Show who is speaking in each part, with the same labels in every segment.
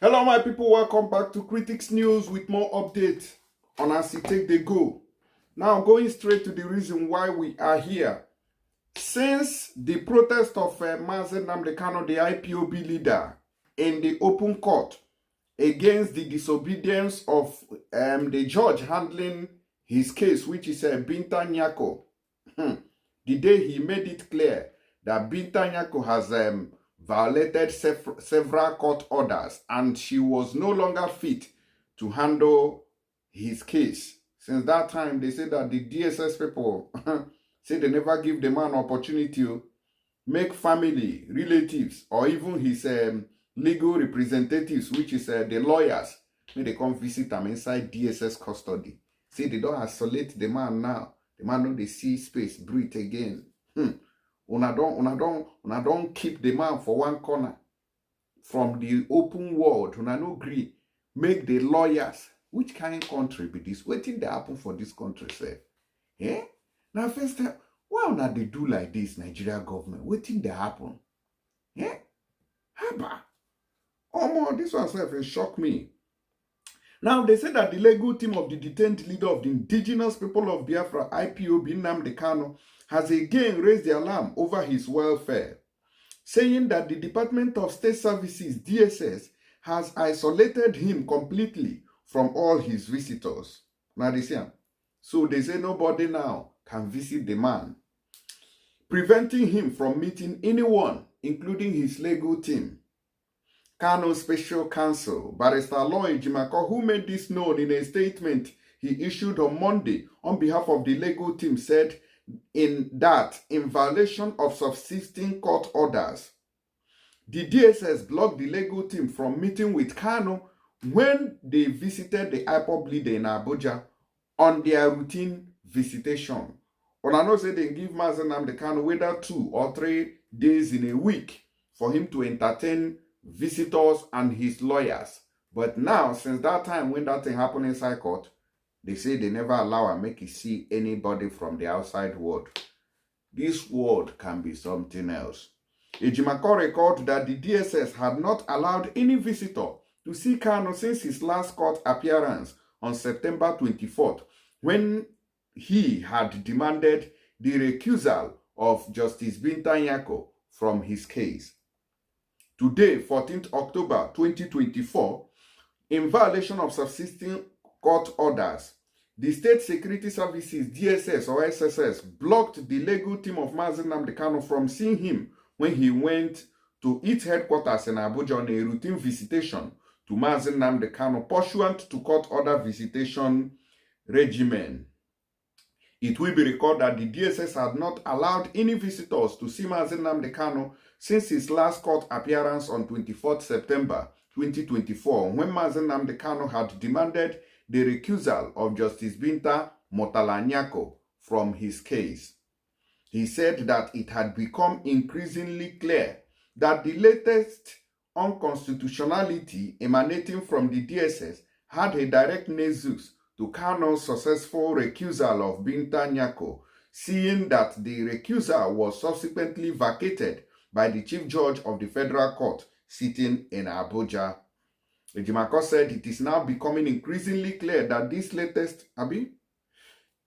Speaker 1: Hello, my people. Welcome back to Critics News with more updates on as it take the go. Now, going straight to the reason why we are here. Since the protest of Nnamdi Kanu, the IPOB leader, in the open court against the disobedience of the judge handling his case, which is Binta Nyako, the day he made it clear that Binta Nyako has violated several court orders and she was no longer fit to handle his case. Since that time, they say that the DSS people say they never give the man opportunity to make family, relatives, or even his legal representatives, which is the lawyers, when they come visit him inside DSS custody. See, they don't isolate the man now. The man know they see space, breathe again. Una don't keep the man for one corner from the open world. Una no agree. Make the lawyers. Which kind of country be this? Waiting they happen for this country, sir. Eh? Now, first time, why not they do like this, Nigeria government? Waiting they happen. Eh? Haba. Oh, this one self will shock me. Now, they say that the legal team of the detained leader of the indigenous people of Biafra, IPOB, Nnamdi Kanu, has again raised the alarm over his welfare, saying that the Department of State Services, DSS, has isolated him completely from all his visitors. Now, they say, so they say nobody now can visit the man, preventing him from meeting anyone, including his legal team. Kano Special Counsel, Barrister Lloyd Jimako, who made this known in a statement he issued on Monday on behalf of the legal team, said in violation of subsisting court orders, the DSS blocked the legal team from meeting with Kano when they visited the IPOB leader in Abuja on their routine visitation. I know say they give Nnamdi Kanu whether 2 or 3 days in a week for him to entertain visitors and his lawyers. But now, since that time when that thing happened inside court, they say they never allow him make he see anybody from the outside world. This world can be something else. Ejimako recalled that the DSS had not allowed any visitor to see Kanu since his last court appearance on September 24th, when he had demanded the recusal of Justice Binta Nyako from his case. Today, 14th October 2024, in violation of subsisting court orders, the State Security Services, DSS or SSS, blocked the legal team of Nnamdi Kanu from seeing him when he went to its headquarters in Abuja on a routine visitation to Nnamdi Kanu pursuant to court order visitation regimen. It will be recalled that the DSS had not allowed any visitors to see Nnamdi Kanu since his last court appearance on 24th September 2024, when Nnamdi Kanu had demanded the recusal of Justice Binta Nyako from his case. He said that it had become increasingly clear that the latest unconstitutionality emanating from the DSS had a direct nexus to Kanu's successful recusal of Binta Nyako, seeing that the recusal was subsequently vacated by the Chief Judge of the Federal Court sitting in Abuja. Ejimako said it is now becoming increasingly clear that this latest,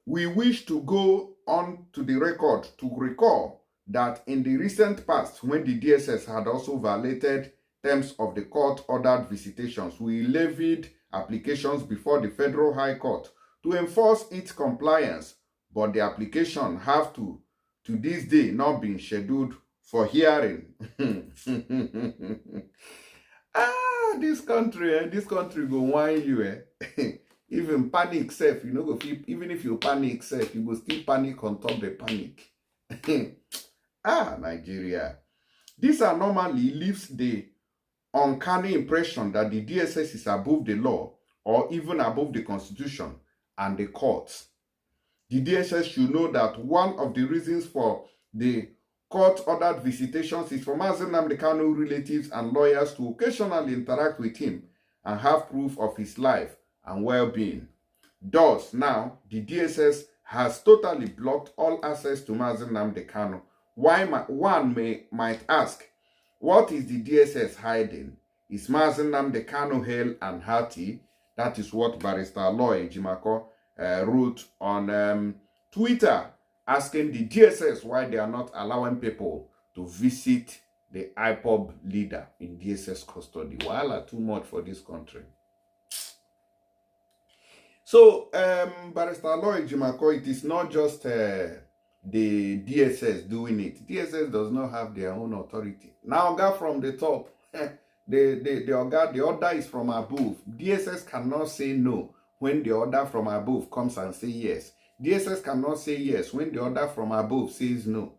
Speaker 1: we wish to go on to the record to recall that in the recent past, when the DSS had also violated terms of the court-ordered visitations, we levied applications before the Federal High Court to enforce its compliance, but the application have to this day not been scheduled for hearing. This country go whine you. Even panic self, you know, go feel, even if you panic self, you go still panic on top the panic. Nigeria. This anomaly leaves the uncanny impression that the DSS is above the law or even above the Constitution and the courts. The DSS should know that one of the reasons for the court-ordered visitations is for Nnamdi Kanu relatives and lawyers to occasionally interact with him and have proof of his life and well-being. Thus, now, the DSS has totally blocked all access to Nnamdi Kanu. One might ask, what is the DSS hiding? Is Mazen Nnamdi Kanu hale and hearty? That is what Barrister Lawyer Jimako wrote on Twitter, asking the DSS why they are not allowing people to visit the IPOB leader in DSS custody. Voila, too much for this country. So, Barrister Lawyer Jimako, it is not just the DSS doing it. DSS does not have their own authority. Now, Oga from the top, the order is from above. DSS cannot say no when the order from above comes and say yes. DSS cannot say yes when the order from above says no.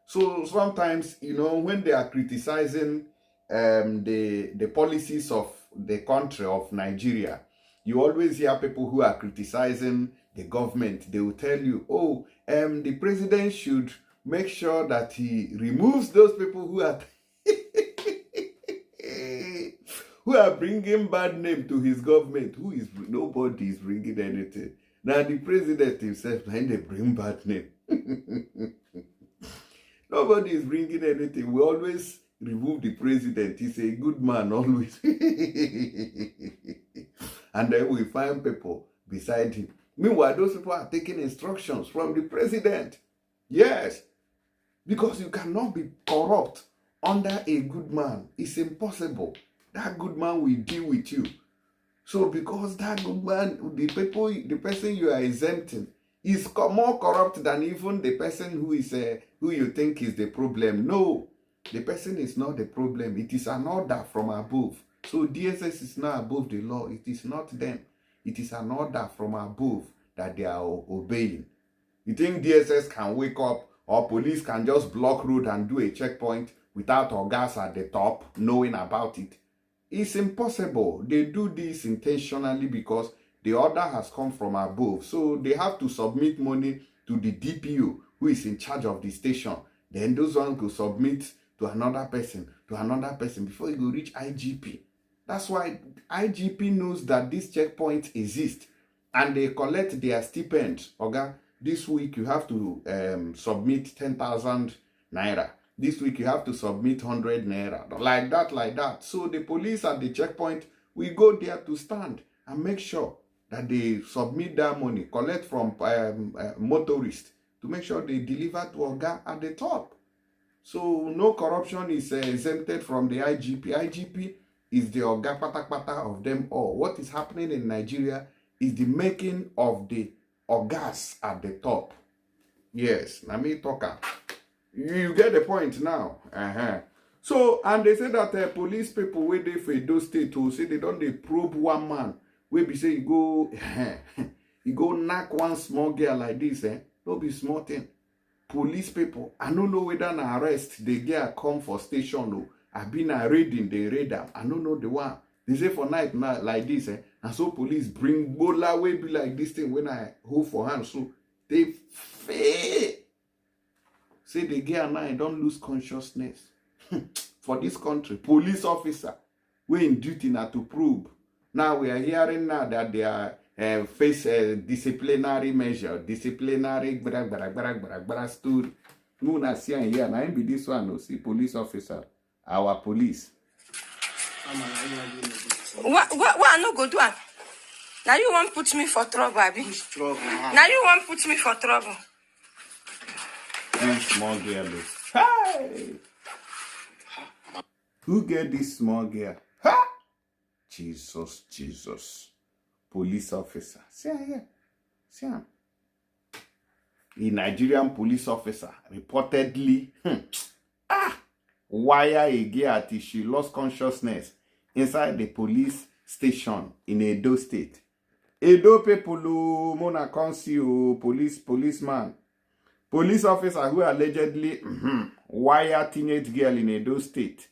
Speaker 1: So sometimes, you know, when they are criticizing the policies of the country of Nigeria, you always hear people who are criticizing the government. They will tell you, oh, the president should make sure that he removes those people who are who are bringing bad name to his government. Nobody is bringing anything. Now the president himself, when they bring bad name. Nobody is bringing anything. We always remove the president. He's a good man always. And then we find people beside him. Meanwhile, those people are taking instructions from the president. Yes. Because you cannot be corrupt under a good man. It's impossible. That good man will deal with you. So because that good man, the person you are exempting is more corrupt than even the person who you think is the problem. No, the person is not the problem. It is an order from above. So DSS is not above the law. It is not them. It is an order from above that they are obeying. You think DSS can wake up or police can just block road and do a checkpoint without organs at the top knowing about it? It's impossible. They do this intentionally because the order has come from above. So they have to submit money to the DPO who is in charge of the station. Then those ones go submit to another person before you go reach IGP. That's why IGP knows that this checkpoint exists and they collect their stipend. Okay? This week you have to submit 10,000 naira. This week you have to submit 100 naira. Like that. So the police at the checkpoint will go there to stand and make sure that they submit that money, collect from motorists to make sure they deliver to Oga at the top. So no corruption is exempted from the IGP. IGP is the Oga Patapata of them all. What is happening in Nigeria is the making of the Ogas at the top. Yes, Nami Toka. You get the point now. So, and they say that police people where they for those states to say they don't they probe one man. Where be say you go knock one small girl like this, don't be small thing. Police people, I don't know whether an arrest the girl come for station or I've been a raiding, they raid them. I don't know the one. They say for night like this, and so police bring bola way be like this thing when I hold for hand. So they fail. Say the girl now don't lose consciousness. For this country, police officer, we in duty now to prove. Now we are hearing now that they are face disciplinary measure, disciplinary story. No, na see here. Now be this one. No, see police officer, our police.
Speaker 2: What I no go do? Now you want put me for trouble, Abi? Now you want put me for trouble.
Speaker 1: Small girl. Hey! Who get this small girl? Ha! Jesus. Police officer. See here. See him. A Nigerian police officer reportedly wire a girl till she lost consciousness inside the police station in Edo State. Edo people mona consi policeman. Police officer who allegedly wire teenage girl in Edo State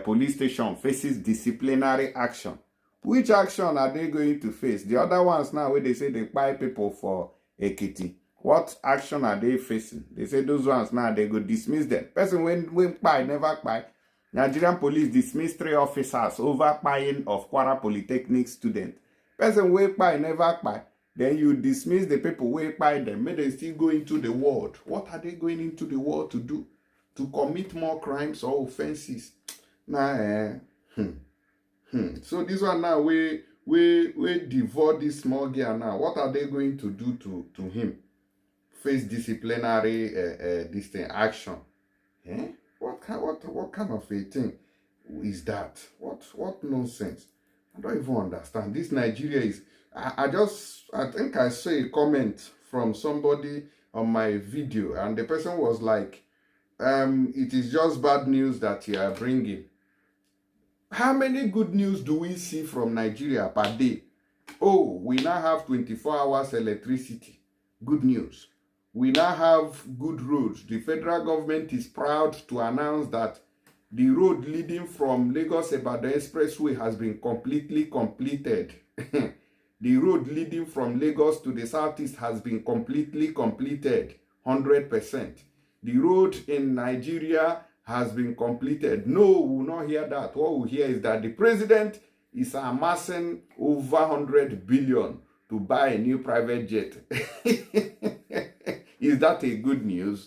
Speaker 1: police station faces disciplinary action. Which action are they going to face? The other ones now where they say they buy people for Ekiti. What action are they facing? They say those ones now they go dismiss them. Person when buy never buy. Nigerian police dismiss 3 officers over buying of Kwara Polytechnic student. Person when buy never buy. Then you dismiss the people who buy them. May they still go into the world. What are they going into the world to do? To commit more crimes or offenses? Nah, So this one now, we devour this small girl now. What are they going to do to him? Face disciplinary this thing action. Eh? What kind of a thing is that? What nonsense? I don't even understand. This Nigeria is. I think I saw a comment from somebody on my video, and the person was like, it is just bad news that you are bringing. How many good news do we see from Nigeria per day? Oh, we now have 24 hours electricity. Good news. We now have good roads. The federal government is proud to announce that the road leading from Lagos-Ibadan Expressway has been completely completed. The road leading from Lagos to the southeast has been completely completed, 100%. The road in Nigeria has been completed. No, we will not hear that. What we hear is that the president is amassing over 100 billion to buy a new private jet. Is that a good news?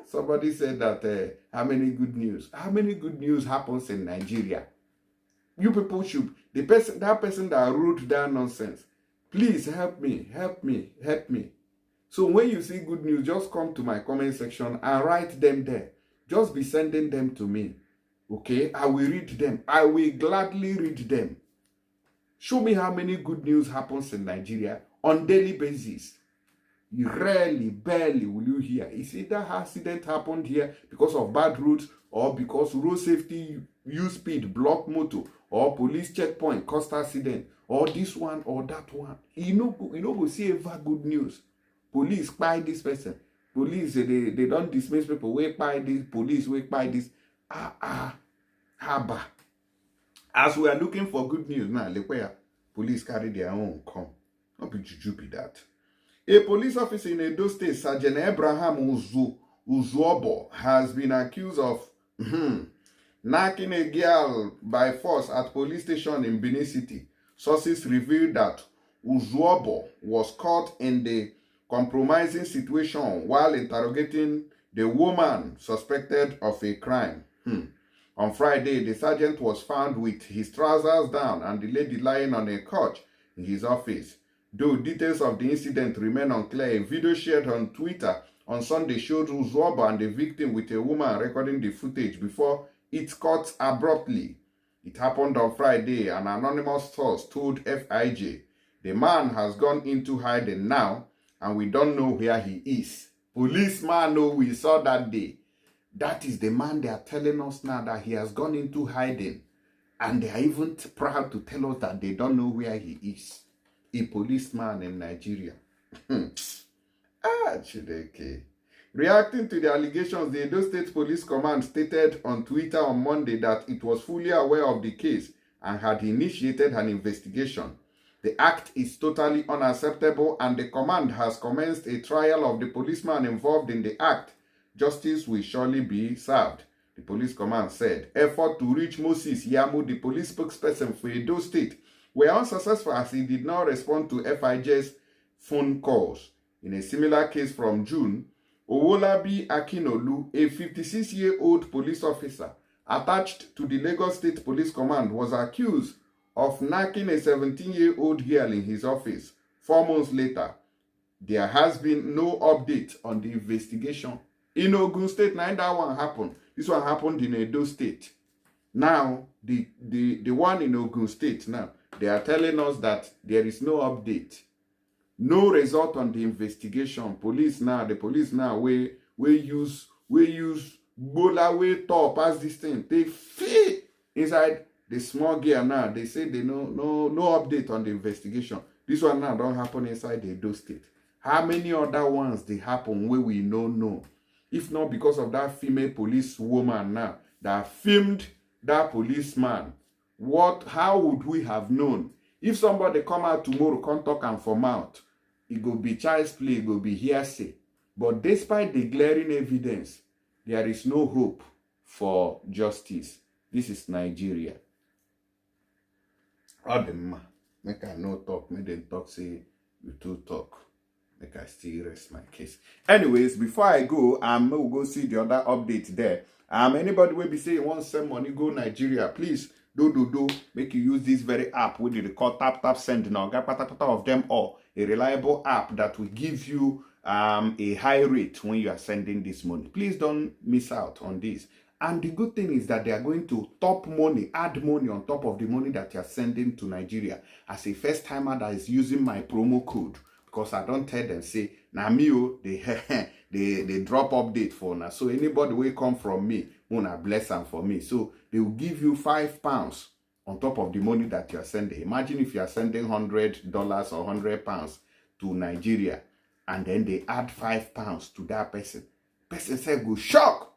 Speaker 1: Somebody said that, how many good news? How many good news happens in Nigeria? You people should, that person that wrote that nonsense, please help me. So when you see good news, just come to my comment section and write them there. Just be sending them to me. Okay? I will read them. I will gladly read them. Show me how many good news happens in Nigeria on daily basis. You rarely, barely will you hear. Is it that accident happened here because of bad roads, or because road safety use speed, block motor, or police checkpoint caused accident, or this one or that one? You know go see ever good news. Police buy this person. Police they don't dismiss people. We buy this. Police we buy this. Haba. As we are looking for good news now, look where police carry their own come. Not be juju be that. A police officer in Edo State, Sergeant Abraham Uzuobo, has been accused of knocking a girl by force at police station in Benin City. Sources revealed that Uzuobo was caught in the compromising situation while interrogating the woman suspected of a crime. On Friday, the sergeant was found with his trousers down and the lady lying on a couch in his office. Though details of the incident remain unclear, a video shared on Twitter on Sunday showed Uzuobo and the victim with a woman recording the footage before it cut abruptly. It happened on Friday, an anonymous source told FIJ. The man has gone into hiding now, and we don't know where he is. Policeman who we saw that day. That is the man they are telling us now that he has gone into hiding. And they are even proud to tell us that they don't know where he is. A policeman in Nigeria. Chideke. Reacting to the allegations, the Edo State Police Command stated on Twitter on Monday that it was fully aware of the case and had initiated an investigation. The act is totally unacceptable and the command has commenced a trial of the policeman involved in the act. Justice will surely be served, the police command said. Effort to reach Moses Yamu, the police spokesperson for Edo State, were unsuccessful as he did not respond to FIJ's phone calls. In a similar case from June, Owolabi Akinolu, a 56-year-old police officer attached to the Lagos State Police Command, was accused of knocking a 17-year-old girl in his office. 4 months later, there has been no update on the investigation. In Ogun State, now that one happened. This one happened in Edo State. Now, the one in Ogun State now, they are telling us that there is no update. No result on the investigation. The police now, we use Bola way top as this thing. They fit inside the small gear now. They say they no update on the investigation. This one now don't happen inside the Edo State. How many other ones they happen where we don't know? If not because of that female police woman now that filmed that policeman. How would we have known? If somebody come out tomorrow, come talk and from out, it go be child's play, it go be hearsay. But despite the glaring evidence, there is no hope for justice. This is Nigeria. All the man, make I no talk, make them talk, say you two talk. Make I still rest my case. Anyways, before I go, we'll go see the other update there. Anybody will be saying want send money go Nigeria, please do make you use this very app wey dey call tap tap send now. Get patapata of them all. A reliable app that will give you a high rate when you are sending this money. Please don't miss out on this. And the good thing is that they are going to top money, add money on top of the money that you are sending to Nigeria. As a first timer that is using my promo code, because I don't tell them say na me they drop update for now. So anybody will come from me, wanna bless them for me. So they will give you £5 on top of the money that you are sending. Imagine if you are sending $100 or £100 to Nigeria, and then they add £5 to that person. Person said go shock.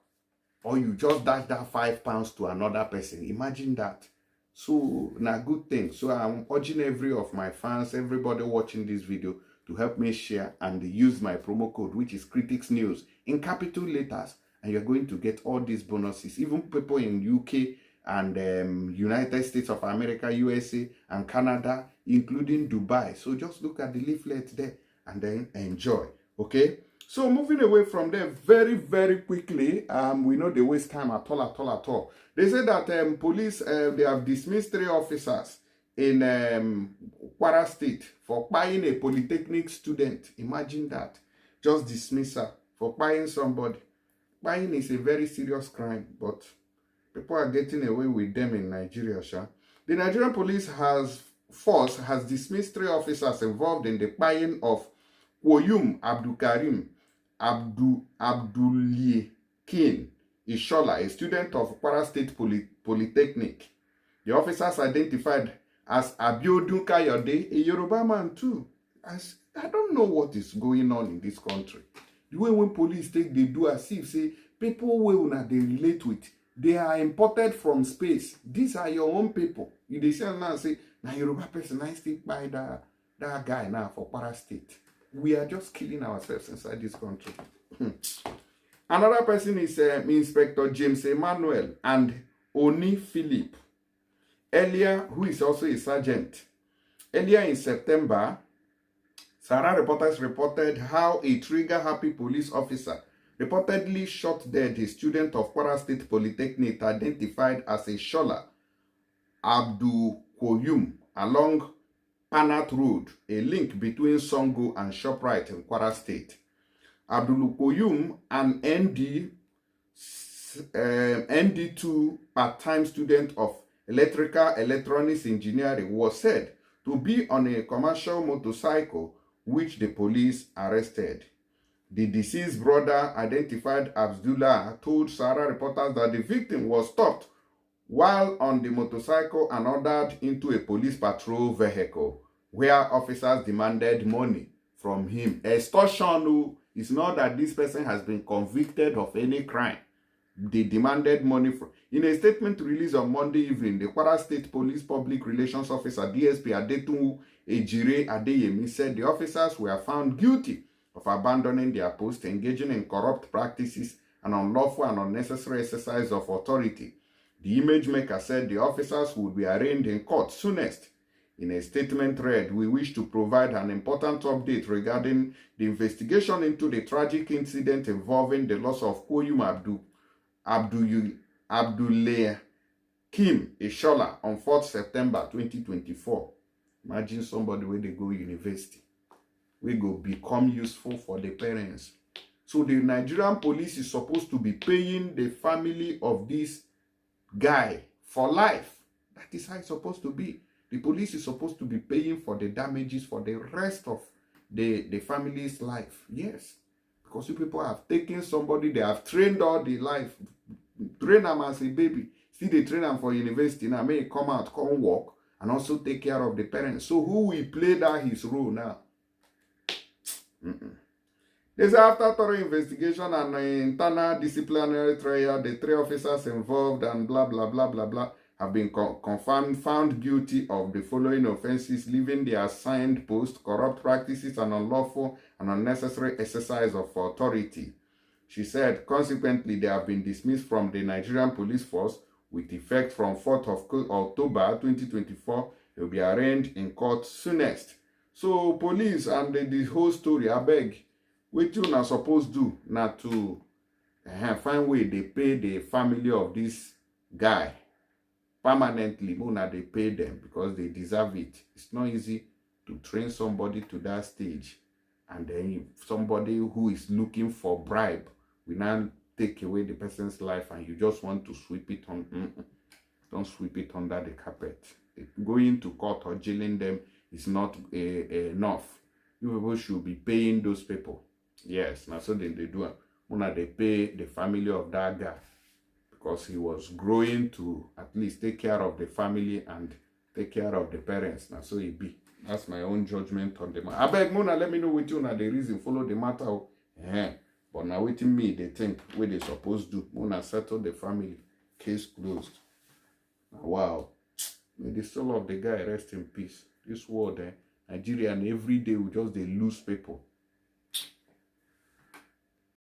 Speaker 1: Or you just dash that £5 to another person. Imagine that. So, na good thing. So, I'm urging every of my fans, everybody watching this video, to help me share and use my promo code, which is Critics News, in capital letters. And you're going to get all these bonuses. Even people in UK and United States of America, USA, and Canada, including Dubai. So, just look at the leaflet there and then enjoy. Okay? So moving away from there very, very quickly, we know they waste time at all. They say that police, they have dismissed 3 officers in Kwara State for buying a polytechnic student. Imagine that. Just dismiss her for buying somebody. Buying is a very serious crime, but people are getting away with them in Nigeria, Sha. The Nigerian police force has dismissed 3 officers involved in the buying of Woyum Abdul Karim Abdulikin Ishola, a student of Kwara State Polytechnic. The officers identified as Abiodun Kayode, a Yoruba man too. I don't know what is going on in this country. The way when police they do as if say people they relate with, they are imported from space. These are your own people. You they say now say now Yoruba person I still buy that guy now for Kwara State. We are just killing ourselves inside this country. Another person is Inspector James Emmanuel and Oni Philip. Earlier, who is also a sergeant. Earlier in September, Sarah reporters reported how a trigger-happy police officer reportedly shot dead a student of Kwara State Polytechnic identified as a Shola Abdul Koyum along Panat Road, a link between Songo and ShopRite in Kwara State. Abdul Koyum, an ND2 part-time student of electrical electronics engineering, was said to be on a commercial motorcycle which the police arrested. The deceased brother, identified Abdullah, told Sarah reporters that the victim was stopped while on the motorcycle and ordered into a police patrol vehicle, where officers demanded money from him. Extortion is not that this person has been convicted of any crime. They demanded money from. In a statement released on Monday evening, the Kwara State Police Public Relations Officer DSP Adetunwu Ejire Adeyemi said the officers were found guilty of abandoning their post, engaging in corrupt practices, and unlawful and unnecessary exercise of authority. The image maker said the officers would be arraigned in court soonest. In a statement read, we wish to provide an important update regarding the investigation into the tragic incident involving the loss of Koyum Abdullah Kim Ishola on 4th September 2024. Imagine somebody where they go university. We go become useful for the parents. So the Nigerian police is supposed to be paying the family of this guy for life. That is how it's supposed to be. The police is supposed to be paying for the damages for the rest of the family's life. Yes. Because you people have taken somebody, they have trained all the life, train them as a baby. See, they train them for university. Now may come out, come work, and also take care of the parents. So who will play that his role now? They say after thorough investigation and internal disciplinary trial, the 3 officers involved and blah, blah, blah, blah, blah, have been found guilty of the following offenses: leaving their assigned post, corrupt practices, and unlawful and unnecessary exercise of authority. She said, consequently, they have been dismissed from the Nigerian police force with effect from 4th of October 2024. They will be arraigned in court soonest. So, police and the whole story, I beg, what you are supposed to do now to find way they pay the family of this guy permanently. Mona, they pay them because they deserve it. It's not easy to train somebody to that stage. And then somebody who is looking for bribe will now take away the person's life and you just want to sweep it on. Don't sweep it under the carpet. Going to court or jailing them is not enough. You people should be paying those people. Yes, now so they do. Mona, they pay the family of that guy because he was growing to at least take care of the family and take care of the parents. Now so it be. That's my own judgment on the matter. I beg Mona, let me know what you know the reason. Follow the matter. But now waiting me, they think what they supposed to do. Mona settle the family. Case closed. Wow. May the soul of the guy rest in peace. This world, Nigeria, and every day we just they lose people.